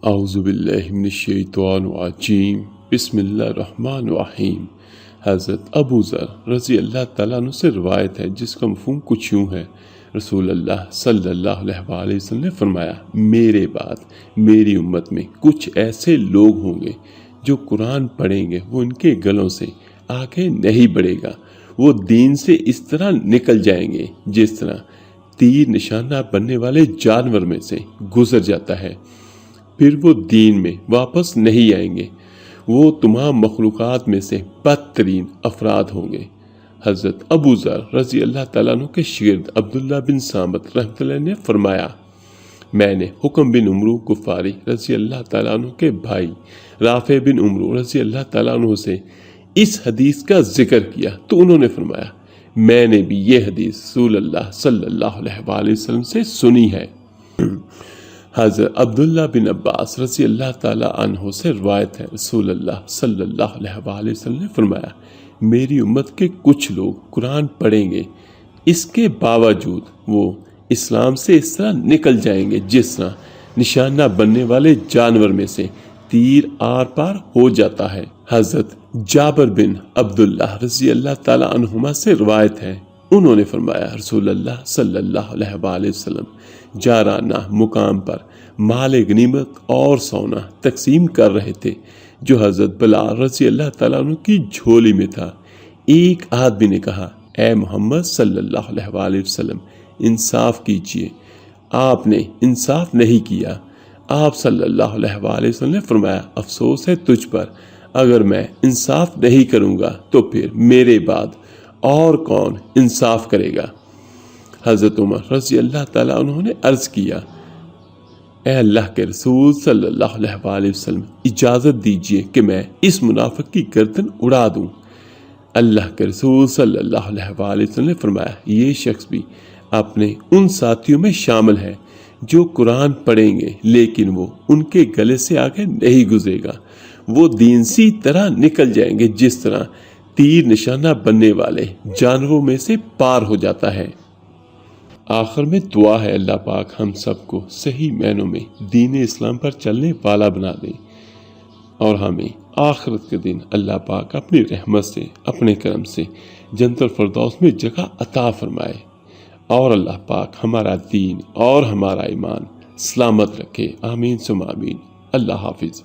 اعوذ باللہ من الشیطان الرجیم بسم اللہ الرحمن الرحیم۔ حضرت ابو ذر رضی اللہ تعالیٰ عنہ سے روایت ہے جس کا مفہوم کچھ یوں ہے، رسول اللہ صلی اللہ علیہ وآلہ وسلم نے فرمایا، میرے بعد میری امت میں کچھ ایسے لوگ ہوں گے جو قرآن پڑھیں گے، وہ ان کے گلوں سے آگے نہیں بڑھے گا، وہ دین سے اس طرح نکل جائیں گے جس طرح تیر نشانہ بننے والے جانور میں سے گزر جاتا ہے، پھر وہ دین میں واپس نہیں آئیں گے، وہ تمام مخلوقات میں سے بدترین افراد ہوں گے۔ حضرت ابو ذر رضی اللہ تعالیٰ عنہ کے شاگرد عبداللہ بن صامت رحمۃ اللہ نے فرمایا، میں نے حکم بن عمرو غفاری رضی اللہ تعالیٰ عنہ کے بھائی رافع بن عمرو رضی اللہ تعالیٰ عنہ سے اس حدیث کا ذکر کیا تو انہوں نے فرمایا، میں نے بھی یہ حدیث رسول اللہ صلی اللہ علیہ وآلہ وسلم سے سنی ہے۔ حضرت عبداللہ بن عباس رضی اللہ تعالیٰ عنہ سے روایت ہے، رسول اللہ صلی اللہ علیہ وآلہ وسلم نے فرمایا، میری امت کے کچھ لوگ قرآن پڑھیں گے، اس کے باوجود وہ اسلام سے اس طرح نکل جائیں گے جس طرح نشانہ بننے والے جانور میں سے تیر آر پار ہو جاتا ہے۔ حضرت جابر بن عبداللہ رضی اللہ تعالیٰ عنہما سے روایت ہے، انہوں نے فرمایا، رسول اللہ صلی اللہ علیہ وآلہ وسلم جارانہ مقام پر مال غنیمت اور سونا تقسیم کر رہے تھے جو حضرت بلال رضی اللہ تعالیٰ عنہ کی جھولی میں تھا۔ ایک آدمی نے کہا، اے محمد صلی اللہ علیہ وآلہ وسلم، انصاف کیجئے۔ آپ نے انصاف نہیں کیا۔ آپ صلی اللہ علیہ وآلہ وسلم نے فرمایا، افسوس ہے تجھ پر، اگر میں انصاف نہیں کروں گا تو پھر میرے بعد اور کون انصاف کرے گا؟ حضرت عمر رضی اللہ تعالیٰ عنہ نے عرض کیا، اے اللہ کے رسول صلی اللہ علیہ وآلہ وسلم، اجازت دیجئے کہ میں اس منافق کی گردن اڑا دوں۔ اللہ کے رسول صلی اللہ علیہ وآلہ وسلم نے فرمایا، یہ شخص بھی اپنے ان ساتھیوں میں شامل ہے جو قرآن پڑھیں گے لیکن وہ ان کے گلے سے آگے نہیں گزرے گا، وہ دین سی طرح نکل جائیں گے جس طرح تیر نشانہ بننے والے جانوروں میں سے پار ہو جاتا ہے۔ آخر میں دعا ہے اللہ پاک ہم سب کو صحیح معنوں میں دین اسلام پر چلنے والا بنا دے اور ہمیں آخرت کے دن اللہ پاک اپنی رحمت سے، اپنے کرم سے جنت الفردوس میں جگہ عطا فرمائے، اور اللہ پاک ہمارا دین اور ہمارا ایمان سلامت رکھے، آمین ثم آمین۔ اللہ حافظ۔